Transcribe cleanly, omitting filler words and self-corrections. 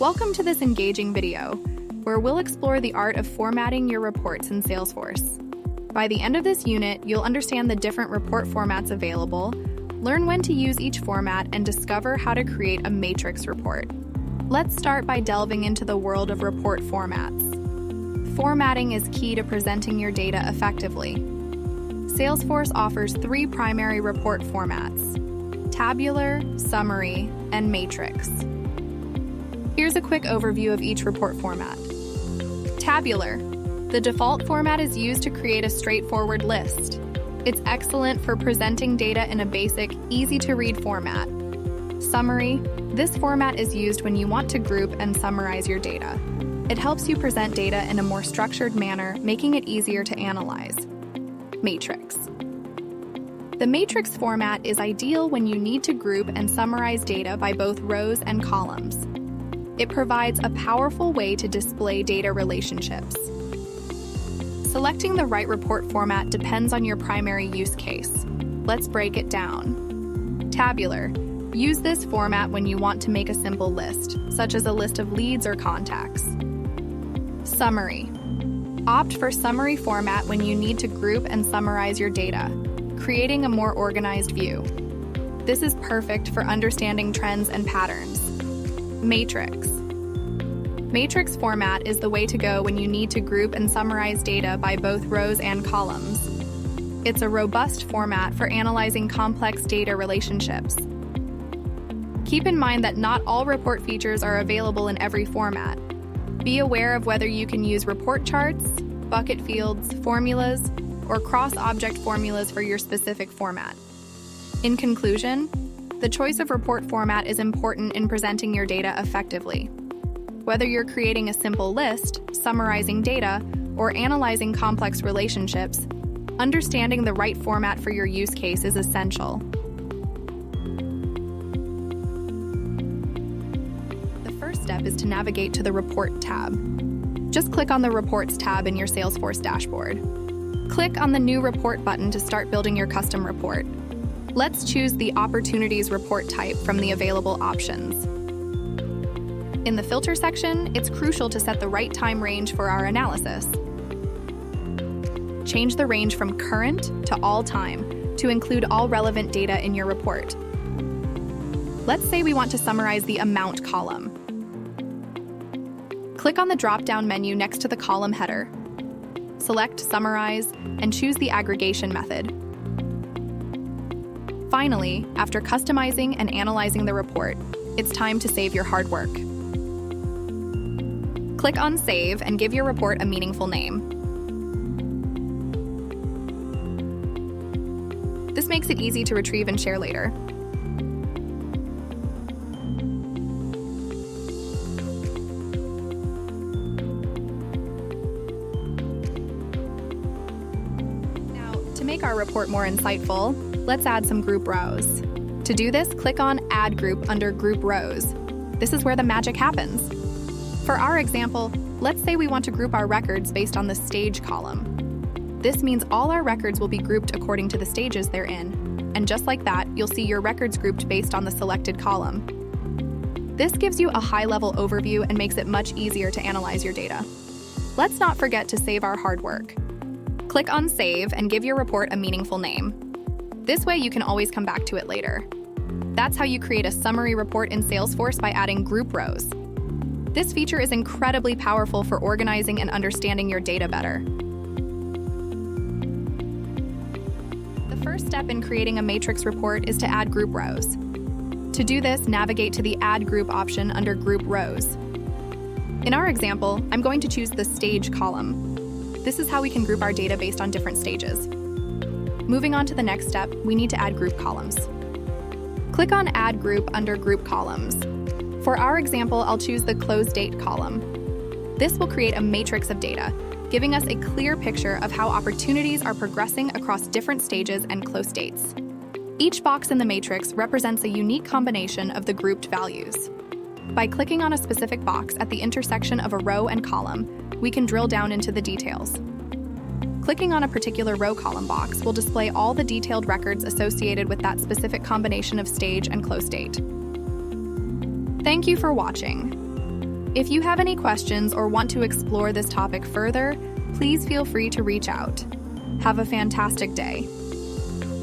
Welcome to this engaging video, where we'll explore the art of formatting your reports in Salesforce. By the end of this unit, you'll understand the different report formats available, learn when to use each format, and discover how to create a matrix report. Let's start by delving into the world of report formats. Formatting is key to presenting your data effectively. Salesforce offers three primary report formats: tabular, summary, and matrix. Here's a quick overview of each report format. Tabular. The default format is used to create a straightforward list. It's excellent for presenting data in a basic, easy-to-read format. Summary. This format is used when you want to group and summarize your data. It helps you present data in a more structured manner, making it easier to analyze. Matrix. The matrix format is ideal when you need to group and summarize data by both rows and columns. It provides a powerful way to display data relationships. Selecting the right report format depends on your primary use case. Let's break it down. Tabular. Use this format when you want to make a simple list, such as a list of leads or contacts. Summary. Opt for summary format when you need to group and summarize your data, creating a more organized view. This is perfect for understanding trends and patterns. Matrix. Matrix format is the way to go when you need to group and summarize data by both rows and columns. It's a robust format for analyzing complex data relationships. Keep in mind that not all report features are available in every format. Be aware of whether you can use report charts, bucket fields, formulas, or cross-object formulas for your specific format. In conclusion, the choice of report format is important in presenting your data effectively. Whether you're creating a simple list, summarizing data, or analyzing complex relationships, understanding the right format for your use case is essential. The first step is to navigate to the Report tab. Just click on the Reports tab in your Salesforce dashboard. Click on the New Report button to start building your custom report. Let's choose the Opportunities report type from the available options. In the Filter section, it's crucial to set the right time range for our analysis. Change the range from Current to All Time to include all relevant data in your report. Let's say we want to summarize the Amount column. Click on the drop-down menu next to the column header. Select Summarize and choose the aggregation method. Finally, after customizing and analyzing the report, it's time to save your hard work. Click on Save and give your report a meaningful name. This makes it easy to retrieve and share later. Now, to make our report more insightful, let's add some group rows. To do this, click on Add Group under Group Rows. This is where the magic happens. For our example, let's say we want to group our records based on the Stage column. This means all our records will be grouped according to the stages they're in. And just like that, you'll see your records grouped based on the selected column. This gives you a high-level overview and makes it much easier to analyze your data. Let's not forget to save our hard work. Click on Save and give your report a meaningful name. This way you can always come back to it later. That's how you create a summary report in Salesforce by adding group rows. This feature is incredibly powerful for organizing and understanding your data better. The first step in creating a matrix report is to add group rows. To do this, navigate to the Add Group option under Group Rows. In our example, I'm going to choose the Stage column. This is how we can group our data based on different stages. Moving on to the next step, we need to add group columns. Click on Add Group under Group Columns. For our example, I'll choose the Close Date column. This will create a matrix of data, giving us a clear picture of how opportunities are progressing across different stages and close dates. Each box in the matrix represents a unique combination of the grouped values. By clicking on a specific box at the intersection of a row and column, we can drill down into the details. Clicking on a particular row column box will display all the detailed records associated with that specific combination of stage and close date. Thank you for watching. If you have any questions or want to explore this topic further, please feel free to reach out. Have a fantastic day.